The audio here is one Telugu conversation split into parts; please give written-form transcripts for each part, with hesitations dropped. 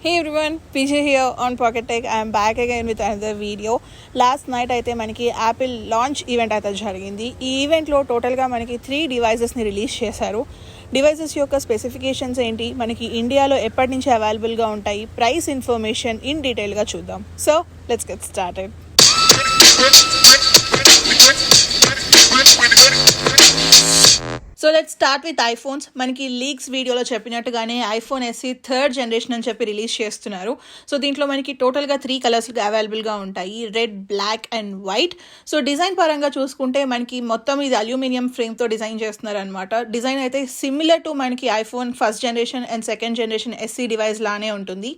Hey everyone, PJ here on Pocket Tech. I am back again with another video. Last night అయితే మనకి యాపిల్ లాంచ్ ఈవెంట్ అయితే జరిగింది. ఈ ఈవెంట్లో టోటల్గా మనకి 3 డివైజెస్ని రిలీజ్ చేశారు. డివైజెస్ యొక్క స్పెసిఫికేషన్స్ ఏంటి, మనకి ఇండియాలో ఎప్పటి నుంచి అవైలబుల్గా ఉంటాయి, ప్రైస్ ఇన్ఫర్మేషన్ ఇన్ డీటెయిల్గా చూద్దాం. So let's get started. So let's start with iPhones. మనకి లీక్స్ వీడియోలో చెప్పినట్టుగానే ఐఫోన్ SE 3rd జనరేషన్ అని చెప్పి రిలీజ్ చేస్తున్నారు. సో దీంట్లో మనకి టోటల్గా 3 కలర్స్ అవైలబుల్గా ఉంటాయి, red, black and white. So design పరంగా చూసుకుంటే మనకి మొత్తం ఇది అల్యూమినియం ఫ్రేమ్తో డిజైన్ చేస్తున్నారు అనమాట. డిజైన్ అయితే సిమిలర్ టు మనకి iPhone 1st generation and 2nd generation SE device లానే ఉంటుంది.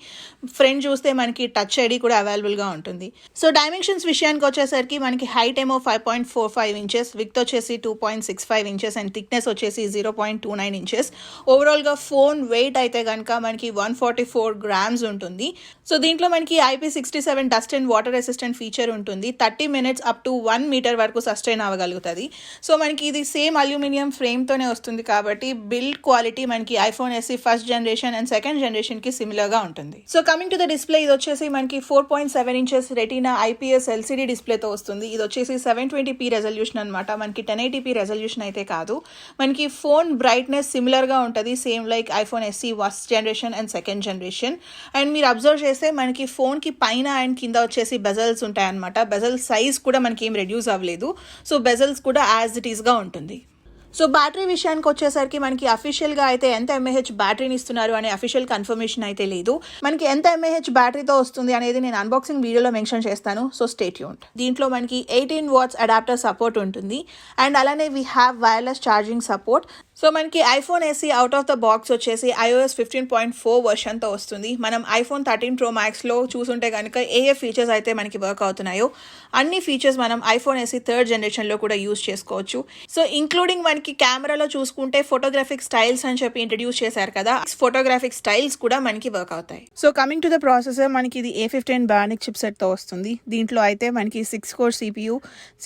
ఫ్రంట్ చూస్తే మనకి టచ్ ఐడి కూడా అవైలబుల్గా ఉంటుంది. సో డైమెన్షన్స్ విషయానికి వచ్చేసరికి మనకి హైట్ ఏమో 5.45 ఇంచెస్, విడ్త్ వచ్చేసి 2.65 ఇంచెస్ అండ్ థిక్నెస్ వచ్చేసి 0.29 ఇంచెస్. ఓవరాల్గా ఫోన్ వెయిట్ అయితే కనుక మనకి 144 గ్రామ్స్ ఉంటుంది. సో దీంట్లో మనకి IP67 dust and water resistant feature ఉంటుంది. 30 minutes అప్ టు 1 మీటర్ వరకు సస్టైన్ అవ్వగలుగుతుంది. సో మనకి ఇది సేమ్ అల్యూమినియం ఫ్రేమ్తోనే వస్తుంది కాబట్టి బిల్డ్ క్వాలిటీ మనకి iPhone SE 1st generation and 2nd జనరేషన్కి సిమిలర్గా ఉంటుంది. So coming to the display, ఇది వచ్చేసి మనకి 4.7 ఇంచెస్ రెటీనా IPS LCD డిస్ప్లేతో వస్తుంది. ఇది వచ్చేసి 720p రెజల్యూషన్ అనమాట, మనకి 1080p రెజల్యూషన్ అయితే కాదు. మనకి ఫోన్ బ్రైట్నెస్ సిమిలర్గా ఉంటుంది, same like iPhone SE 1st generation and 2nd generation. And మీరు అబ్జర్వ్ చేస్తే మనకి ఫోన్కి పైన అండ్ కింద వచ్చేసి బెజల్స్ ఉంటాయన్నమాట. బెజల్ సైజ్ కూడా మనకి ఏం రెడ్యూస్ అవ్వలేదు. సో బెజల్స్ కూడా యాజ్ ఇట్ ఈస్గా ఉంటుంది. సో బ్యాటరీ విషయానికి వచ్చేసరికి మనకి అఫీషియల్గా అయితే ఎంత mAh బ్యాటరీని ఇస్తున్నారు అనే అఫీషియల్ కన్ఫర్మేషన్ అయితే లేదు. మనకి ఎంత mAh బ్యాటరీతో వస్తుంది అనేది నేను అన్బాక్సింగ్ వీడియోలో మెన్షన్ చేస్తాను. So stay tuned. దీంట్లో మనకి 18 watts అడాప్టర్ సపోర్ట్ ఉంటుంది అండ్ అలానే we have wireless charging support. So మనకి iPhone SE out of the box వచ్చేసి iOS 15.4 వర్షన్తో వస్తుంది. మనం ఐఫోన్ 13 Pro Maxలో చూసుంటే కనుక ఏ ఫీచర్స్ అయితే మనకి వర్క్ అవుతున్నాయో అన్ని ఫీచర్స్ మనం ఐఫోన్ SE 3rd జనరేషన్లో కూడా యూజ్ చేసుకోవచ్చు. సో ఇంక్లూడింగ్ మనకి కెమెరాలో చూసుకుంటే ఫోటోగ్రాఫిక్ స్టైల్స్ అని చెప్పి ఇంట్రడ్యూస్ చేశారు కదా, ఫోటోగ్రాఫిక్ స్టైల్స్ కూడా మనకి వర్క్ అవుతాయి. So coming to the processor, మనకి ఇది A15 Bionic చిప్సెట్తో వస్తుంది. దీంట్లో అయితే మనకి 6-core CPU,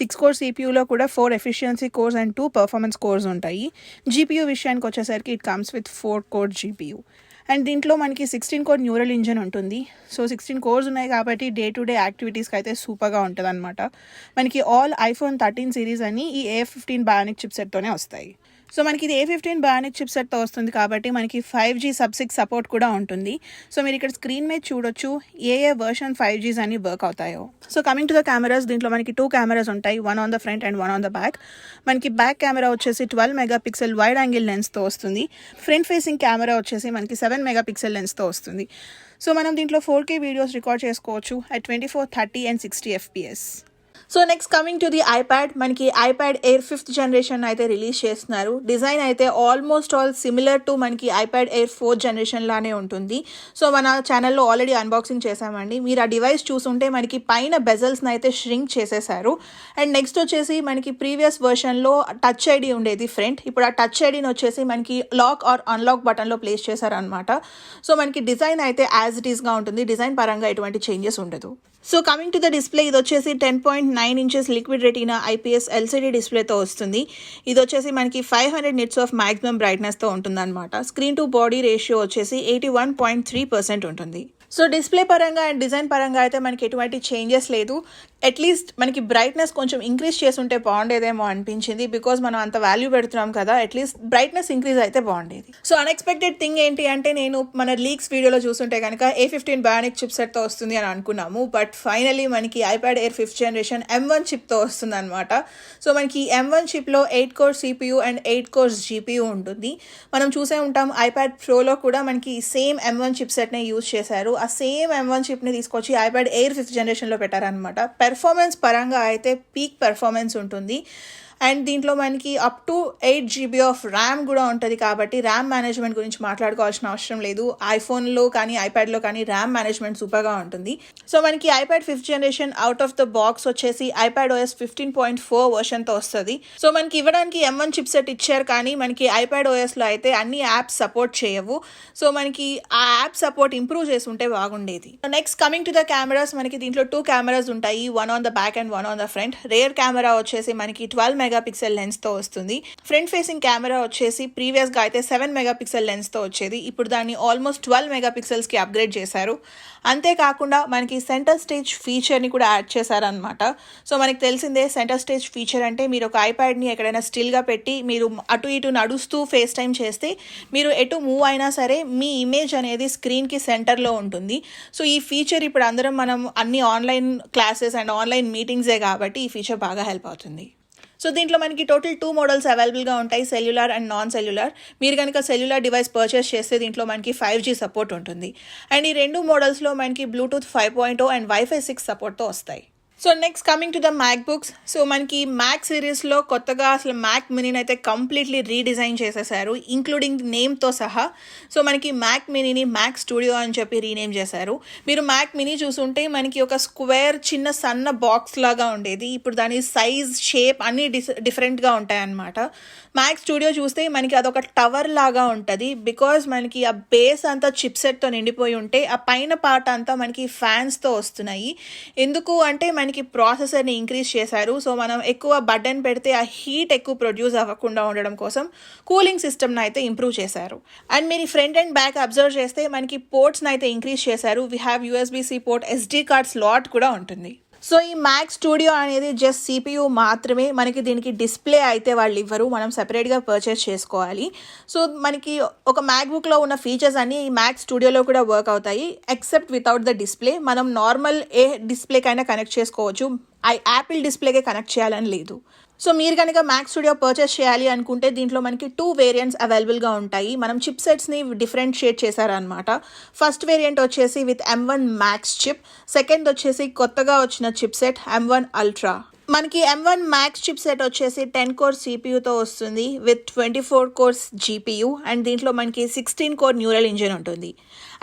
6-core CPUలో కూడా 4 efficiency course and 2 performance course ఉంటాయి. GPU విషయానికి వచ్చేసరికి it comes with 4-core GPU and దీంట్లో మనకి 16-core న్యూరల్ ఇంజన్ ఉంటుంది. సో 16 కోర్స్ ఉన్నాయి కాబట్టి డే టు డే యాక్టివిటీస్కి అయితే సూపర్గా ఉంటుంది అనమాట. మనకి ఆల్ ఐఫోన్ 13 సిరీస్ అని ఈ A15 Bionic చిప్సెట్తోనే వస్తాయి. సో మనకి ఇది A15 Bionic చిప్సెట్తో వస్తుంది కాబట్టి మనకి 5G Sub-6 సపోర్ట్ కూడా ఉంటుంది. సో మీరు ఇక్కడ స్క్రీన్ మీద చూడొచ్చు ఏ వర్షన్ 5Gs అని వర్క్ అవుతాయో. So coming to the cameras, దీంట్లో మనకి 2 కెమెరాస్ ఉంటాయి, 1 on the front and 1 on the back. మనకి బ్యాక్ కెమెరా వచ్చేసి 12 మెగాపిక్సెల్ వైడ్ యాంగిల్ లెన్స్తో వస్తుంది. ఫ్రంట్ ఫేసింగ్ కెమెరా వచ్చేసి మనకి 7 మెగాపిక్సెల్ లెన్స్తో వస్తుంది. సో మనం దీంట్లో 4K వీడియోస్ రికార్డ్ చేసుకోవచ్చు at 24, 30 and 60 FPS. So next coming to the iPad, మనకి ఐప్యాడ్ ఎయిర్ 5th జనరేషన్ అయితే రిలీజ్ చేస్తున్నారు. డిజైన్ అయితే ఆల్మోస్ట్ ఆల్ సిమిలర్ టు మనకి ఐప్యాడ్ ఎయిర్ 4th జనరేషన్ లానే ఉంటుంది. సో మన ఛానల్లో ఆల్రెడీ అన్బాక్సింగ్ చేసామండి. మీరు ఆ డివైస్ చూసుంటే మనకి పైన బెజల్స్ని అయితే ష్రింక్ చేసేసారు. అండ్ నెక్స్ట్ వచ్చేసి మనకి ప్రీవియస్ వర్షన్లో టచ్ ఐడి ఉండేది ఫ్రంట్, ఇప్పుడు ఆ టచ్ ఐడిని వచ్చేసి మనకి లాక్ ఆర్ అన్లాక్ బటన్లో ప్లేస్ చేశారు అనమాట. సో మనకి డిజైన్ అయితే యాజ్ ఇట్ ఈస్గా ఉంటుంది, డిజైన్ పరంగా ఎటువంటి చేంజెస్ ఉండదు. So coming to the display, ఇది వచ్చేసి 10.9 inches liquid retina IPS LCD డిస్ప్లేతో వస్తుంది. ఇది వచ్చేసి మనకి 500 nits ఆఫ్ మ్యాక్సిమం బ్రైట్నెస్తో ఉంటుందన్నమాట. స్క్రీన్ టు బాడీ రేషియో వచ్చేసి 81.3% ఉంటుంది. సో డిస్ప్లే పరంగా అండ్ డిజైన్ పరంగా అయితే మనకి ఎటువంటి చేంజెస్ లేదు. అట్లీస్ట్ మనకి బ్రైట్నెస్ కొంచెం ఇంక్రీజ్ చేసుంటే బాగుండేదేమో అనిపించింది, బికాజ్ మనం అంత వాల్యూ పెడుతున్నాం కదా, అట్లీస్ట్ బ్రైట్నెస్ ఇంక్రీజ్ అయితే బాగుండేది. సో అన్ఎక్స్పెక్టెడ్ థింగ్ ఏంటి అంటే, నేను మన లీక్స్ వీడియోలో చూస్తుంటే కనుక A15 Bionic చిప్సెట్తో వస్తుంది అని అనుకున్నాము, బట్ ఫైనలీ మనకి iPad air 5th generation M1 చిప్తో వస్తుంది అనమాట. సో మనకి M1 చిప్లో 8-core CPU and 8 cores GPU ఉంటుంది. మనం చూసే ఉంటాం ఐప్యాడ్ ప్రోలో కూడా మనకి సేమ్ M1 చిప్సెట్నే యూజ్ చేశారు. ఆ సేమ్ M1 చిప్ని తీసుకొచ్చి ఐప్యాడ్ ఎయిర్ 5th జనరేషన్లో పెట్టారనమాట. పెర్ఫార్మెన్స్ పరంగా అయితే పీక్ పెర్ఫార్మెన్స్ ఉంటుంది. అండ్ దీంట్లో మనకి up to 8 GB of RAM కూడా ఉంటుంది కాబట్టి ర్యామ్ మేనేజ్మెంట్ గురించి మాట్లాడుకోవాల్సిన అవసరం లేదు. ఐఫోన్లో కానీ ఐప్యాడ్లో కానీ ర్యామ్ మేనేజ్మెంట్ సూపర్గా ఉంటుంది. సో మనకి iPad 5th generation out of the box వచ్చేసి iPadOS 15.4 వర్షన్తో వస్తుంది. సో మనకి ఇవ్వడానికి M1 చిప్సెట్ ఇచ్చారు కానీ మనకి iPadOSలో అయితే అన్ని యాప్స్ సపోర్ట్ చేయవు. సో మనకి ఆ యాప్ సపోర్ట్ ఇంప్రూవ్ చేసి ఉంటే బాగుండేది. Next coming to the cameras, మనకి దీంట్లో 2 కెమెరాస్ ఉంటాయి, 1 on the back and 1 on the front. Rear camera వచ్చేసి మనకి 12 మెగాపిక్సెల్ లెన్స్తో వస్తుంది. ఫ్రంట్ ఫేసింగ్ కెమెరా వచ్చేసి ప్రీవియస్గా అయితే 7 మెగాపిక్సెల్ లెన్స్తో వచ్చేది, ఇప్పుడు దాన్ని ఆల్మోస్ట్ 12 మెగాపిక్సెల్స్కి అప్గ్రేడ్ చేశారు. అంతేకాకుండా మనకి సెంటర్ స్టేజ్ ఫీచర్ని కూడా యాడ్ చేశారనమాట. సో మనకి తెలిసిందే సెంటర్ స్టేజ్ ఫీచర్ అంటే మీరు ఒక ఐప్యాడ్ని ఎక్కడైనా స్టిల్గా పెట్టి మీరు అటు ఇటు నడుస్తూ ఫేస్ టైం చేస్తే మీరు ఎటు మూవ్ అయినా సరే మీ ఇమేజ్ అనేది స్క్రీన్కి సెంటర్లో ఉంటుంది. సో ఈ ఫీచర్ ఇప్పుడు అందరం మనం అన్ని ఆన్లైన్ క్లాసెస్ అండ్ ఆన్లైన్ మీటింగ్సే కాబట్టి ఈ ఫీచర్ బాగా హెల్ప్ అవుతుంది. సో దీంట్లో మనకి టోటల్ 2 మోడల్స్ అవైలబుల్గా ఉంటాయి, సెల్యులార్ అండ్ నాన్ సెల్యులార్. మీరు కనుక సెల్యులార్ డివైస్ పర్చేస్ చేస్తే దీంట్లో మనకి 5G సపోర్ట్ ఉంటుంది. అండ్ ఈ 2 మోడల్స్లో మనకి బ్లూటూత్ 5.0 అండ్ వైఫై 6 సపోర్ట్తో వస్తాయి. So next coming to the MacBooks. So మనకి మ్యాక్ సిరీస్లో కొత్తగా అసలు మ్యాక్ మినీని అయితే కంప్లీట్లీ రీడిజైన్ చేసేసారు, ఇంక్లూడింగ్ నేమ్తో సహా. సో మనకి మ్యాక్ మినీని మ్యాక్ స్టూడియో అని చెప్పి రీనేమ్ చేశారు. మీరు మ్యాక్ మినీ చూసుంటే మనకి ఒక స్క్వేర్ చిన్న సన్న బాక్స్ లాగా ఉండేది, ఇప్పుడు దాని సైజ్ షేప్ అన్నీ డిఫరెంట్గా ఉంటాయన్నమాట. మ్యాక్ స్టూడియో చూస్తే మనకి అదొక టవర్ లాగా ఉంటుంది, బికాజ్ మనకి ఆ బేస్ అంతా చిప్సెట్తో నిండిపోయి ఉంటే ఆ పైన పార్ట్ అంతా మనకి ఫ్యాన్స్తో వస్తున్నాయి. ఎందుకు అంటే మనకి ప్రాసెసర్ని ఇంక్రీజ్ చేశారు. సో మనం ఎక్కువ బటన్ పెడితే ఆ హీట్ ఎక్కువ ప్రొడ్యూస్ అవ్వకుండా ఉండడం కోసం కూలింగ్ సిస్టమ్ని అయితే ఇంప్రూవ్ చేశారు. అండ్ మీరు ఫ్రంట్ అండ్ బ్యాక్ అబ్జర్వ్ చేస్తే మనకి పోర్ట్స్ని అయితే ఇంక్రీజ్ చేశారు. We have USB-C port, SD card slot కూడా ఉంటుంది. సో ఈ మ్యాక్ స్టూడియో అనేది జస్ట్ CPU మాత్రమే, మనకి దీనికి డిస్ప్లే అయితే వాళ్ళు ఇవ్వరు, మనం సెపరేట్గా పర్చేస్ చేసుకోవాలి. సో మనకి ఒక మ్యాక్బుక్లో ఉన్న ఫీచర్స్ అన్నీ ఈ మ్యాక్ స్టూడియోలో కూడా వర్క్ అవుతాయి, ఎక్సెప్ట్ వితౌట్ ద డిస్ప్లే. మనం నార్మల్ ఏ డిస్ప్లేకైనా కనెక్ట్ చేసుకోవచ్చు, యాపిల్ డిస్ప్లేకే కనెక్ట్ చేయాలని లేదు. సో మీరు కనుక మ్యాక్ స్టూడియో పర్చేస్ చేయాలి అనుకుంటే దీంట్లో మనకి 2 వేరియంట్స్ అవైలబుల్గా ఉంటాయి. మనం చిప్ సెట్స్ని డిఫరెంషియేట్ చేశారనమాట. ఫస్ట్ వేరియంట్ వచ్చేసి with M1 max chip, second వచ్చేసి కొత్తగా వచ్చిన చిప్ సెట్ M1 అల్ట్రా. మనకి M1 మ్యాక్స్ చిప్ సెట్ వచ్చేసి 10 కోర్ CPUతో వస్తుంది విత్ 24 కోర్స్ GPU, అండ్ దీంట్లో మనకి 16 కోర్ న్యూరల్ ఇంజిన్ ఉంటుంది.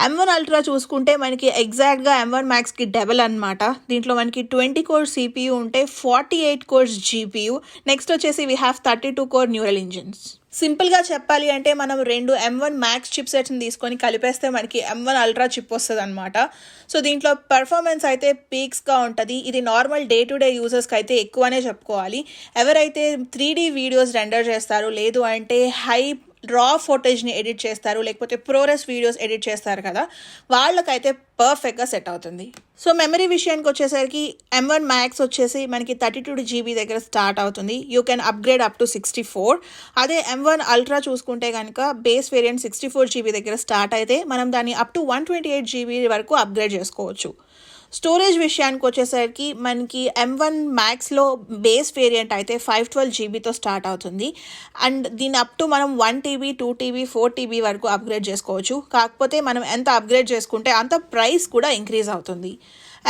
M1 అల్ట్రా చూసుకుంటే మనకి ఎగ్జాక్ట్గా M1 మ్యాక్స్కి డబల్ అనమాట. దీంట్లో మనకి 20 కోర్ CPU ఉంటే 48 కోర్స్ GPU. నెక్స్ట్ వచ్చేసి we have 32 core neural engines. సింపుల్గా చెప్పాలి అంటే మనం 2 M1 మ్యాక్స్ చిప్ సెట్స్ని తీసుకొని కలిపేస్తే మనకి M1 అల్ట్రా చిప్ వస్తుంది అనమాట. సో దీంట్లో పర్ఫార్మెన్స్ అయితే పీక్స్గా ఉంటుంది. ఇది నార్మల్ డే టు డే యూజర్స్కి అయితే ఎక్కువనే చెప్పుకోవాలి. ఎవరైతే 3D వీడియోస్ రెండర్ చేస్తారు, లేదు అంటే హై రా ఫోటేజ్ని ఎడిట్ చేస్తారు, లేకపోతే ప్రోరెస్ వీడియోస్ ఎడిట్ చేస్తారు కదా, వాళ్ళకైతే పర్ఫెక్ట్గా సెట్ అవుతుంది. సో మెమరీ విషయానికి వచ్చేసరికి M1 మ్యాక్స్ వచ్చేసి మనకి 32 GB దగ్గర స్టార్ట్ అవుతుంది. You can upgrade up to 64. అదే M1 అల్ట్రా చూసుకుంటే కనుక బేస్ వేరియంట్ 64 GB దగ్గర స్టార్ట్ అయితే మనం దాన్ని అప్ టు 128 GB వరకు అప్గ్రేడ్ చేసుకోవచ్చు. స్టోరేజ్ విషయానికి వచ్చేసరికి మనకి M1 మ్యాక్స్లో బేస్ వేరియంట్ అయితే 512 GBతో స్టార్ట్ అవుతుంది, అండ్ దీని అప్ టు మనం 1 TB 2 TB 4 TB వరకు అప్గ్రేడ్ చేసుకోవచ్చు. కాకపోతే మనం ఎంత అప్గ్రేడ్ చేసుకుంటే అంత ప్రైస్ కూడా ఇంక్రీజ్ అవుతుంది.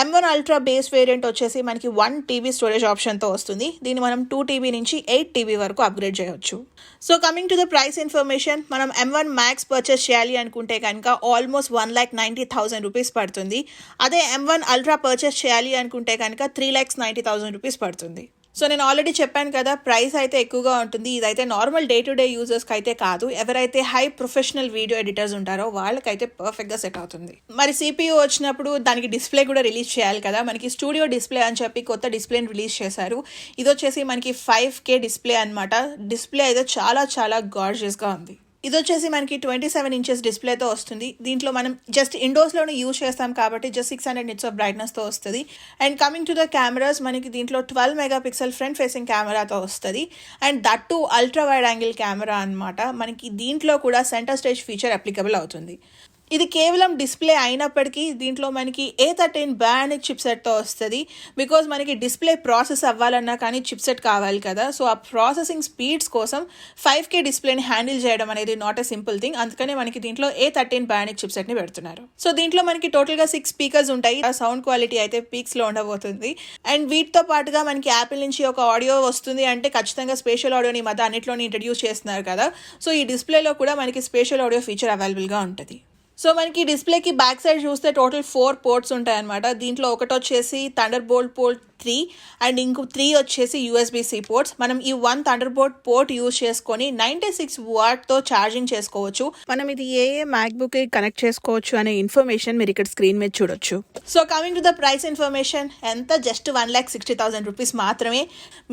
M1 అల్ట్రా బేస్ వేరియంట్ వచ్చేసి మనకి 1 TB స్టోరేజ్ ఆప్షన్తో వస్తుంది. దీన్ని మనం 2 TB నుంచి 8 TB వరకు అప్గ్రేడ్ చేయవచ్చు. So coming to the price information, మనం M1 మ్యాక్స్ పర్చేస్ చేయాలి అనుకుంటే కనుక ఆల్మోస్ట్ 1,90,000 రూపీస్ పడుతుంది. అదే M1 అల్ట్రా పర్చేస్ చేయాలి అనుకుంటే కనుక 3,90,000 రూపీస్ పడుతుంది. సో నేను ఆల్రెడీ చెప్పాను కదా, ప్రైస్ అయితే ఎక్కువగా ఉంటుంది. ఇదైతే నార్మల్ డే టు డే యూజర్స్కి అయితే కాదు, ఎవరైతే హై ప్రొఫెషనల్ వీడియో ఎడిటర్స్ ఉంటారో వాళ్ళకైతే పర్ఫెక్ట్గా సెట్ అవుతుంది. మరి CPU వచ్చినప్పుడు దానికి డిస్ప్లే కూడా రిలీజ్ చేయాలి కదా. మనకి స్టూడియో డిస్ప్లే అని చెప్పి కొత్త డిస్ప్లేని రిలీజ్ చేశారు. ఇది వచ్చేసి మనకి 5K డిస్ప్లే అనమాట. డిస్ప్లే అయితే చాలా చాలా గార్జియస్గా ఉంది. ఇది వచ్చేసి మనకి 27 ఇంచెస్ డిస్ప్లేతో వస్తుంది. దీంట్లో మనం జస్ట్ ఇండోర్స్లోనే యూజ్ చేస్తాం కాబట్టి జస్ట్ 600 nits ఆఫ్ బ్రైట్నెస్తో వస్తుంది. And coming to the cameras, మనకి దీంట్లో 12 మెగాపిక్సెల్ ఫ్రంట్ ఫేసింగ్ కెమెరాతో వస్తుంది, and that to ultra wide angle camera అనమాట. మనకి దీంట్లో కూడా సెంటర్ స్టేజ్ ఫీచర్ అప్లికబుల్ అవుతుంది. ఇది కేవలం డిస్ప్లే అయినప్పటికీ దీంట్లో మనకి A13 బ్యానిక్ చిప్ సెట్తో వస్తుంది, బికాజ్ మనకి డిస్ప్లే ప్రాసెస్ అవ్వాలన్నా కానీ చిప్ సెట్ కావాలి కదా. సో ఆ ప్రాసెసింగ్ స్పీడ్స్ కోసం 5K డిస్ప్లేని హ్యాండిల్ చేయడం అనేది నాట్ ఎ సింపుల్ థింగ్. అందుకనే మనకి దీంట్లో A13 బ్యానిక్ చిప్ సెట్ని పెడుతున్నారు. సో దీంట్లో మనకి టోటల్గా 6 స్పీకర్స్ ఉంటాయి. ఆ సౌండ్ క్వాలిటీ అయితే పీక్స్లో ఉండబోతుంది. అండ్ వీటితో పాటుగా మనకి యాపిల్ నుంచి ఒక ఆడియో వస్తుంది అంటే ఖచ్చితంగా స్పేషల్ ఆడియోని మధ్య అన్నిట్లోని ఇంట్రడ్యూస్ చేస్తున్నారు కదా. సో ఈ డిస్ప్లేలో కూడా మనకి స్పేషల్ ఆడియో ఫీచర్ అవైలబుల్గా ఉంటుంది. సో మనకి డిస్ప్లేకి బ్యాక్ సైడ్ చూస్తే టోటల్ 4 పోర్ట్స్ ఉంటాయన్నమాట. దీంట్లో ఒకటి వచ్చేసి థండర్బోల్ట్ పోర్ట్ 3 అండ్ ఇంకో 3 వచ్చేసి USB-C పోర్ట్స్. మనం ఈ 1 థండర్బోల్ట్ పోర్ట్ యూజ్ చేసుకొని 96 వాట్తో ఛార్జింగ్ చేసుకోవచ్చు. మనం ఇది ఏ మ్యాక్బుక్ కనెక్ట్ చేసుకోవచ్చు అనే ఇన్ఫర్మేషన్ మీరు ఇక్కడ స్క్రీన్ మీద చూడొచ్చు. So coming to the price information, ఎంత జస్ట్ 1,60,000 రూపీస్ మాత్రమే.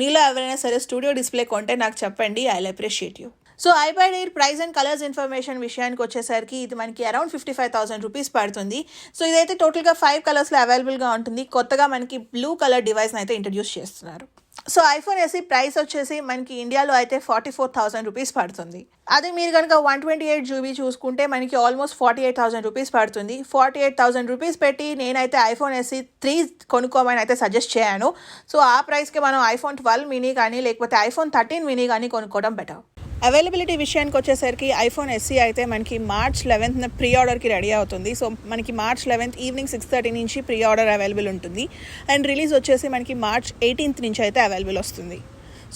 మీలో ఎవరైనా సరే స్టూడియో డిస్ప్లే కొంటే నాకు చెప్పండి, I will appreciate you. So iPad air price and colours information విషయానికి వచ్చేసరికి ఇది మనకి అరౌండ్ 55,000 రూపీస్ పడుతుంది. సో ఇదైతే టోటల్గా 5 కలర్స్లో అవైలబుల్గా ఉంటుంది. కొత్తగా మనకి బ్లూ కలర్ డివైస్ని అయితే ఇంట్రడ్యూస్ చేస్తున్నారు. సో ఐఫోన్ ఎస్ఈ ప్రైస్ వచ్చేసి మనకి ఇండియాలో అయితే 44,000 రూపీస్ పడుతుంది. అదే మీరు కనుక 128 GB చూసుకుంటే మనకి ఆల్మోస్ట్ 48,000 రూపీస్ పడుతుంది. 48,000 రూపీస్ పెట్టి నేనైతే ఐఫోన్ ఎస్ఈ 3 కొనుక్కోమని అయితే సజెస్ట్ చేయను. సో ఆ ప్రైస్కి మనం ఐఫోన్ 12 మినీ కానీ లేకపోతే ఐఫోన్ 13 మినీ కానీ కొనుక్కోవడం బెటర్. అవైలబిలిటీ విషయానికి వచ్చేసరికి ఐఫోన్ ఎస్సీ అయితే మనకి March 11th ప్రీ ఆర్డర్కి రెడీ అవుతుంది. సో మనకి March 11th ఈవినింగ్ 6:30 నుంచి ప్రీ ఆర్డర్ అవైలబుల్ ఉంటుంది. అండ్ రిలీజ్ వచ్చేసి మనకి March 18th నుంచి అయితే అవైలబుల్ వస్తుంది.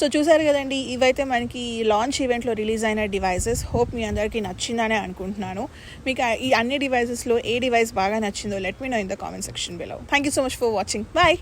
సో చూసారు కదండి, ఇవైతే మనకి లాంచ్ ఈవెంట్లో రిలీజ్ అయిన డివైసెస్. హోప్ మీ అందరికీ నచ్చిందనే అనుకుంటున్నాను. మీకు ఈ అన్ని డివైసెస్లో ఏ డివైస్ బాగా నచ్చిందో let me know in the comment section below. Thank you so much for watching. Bye.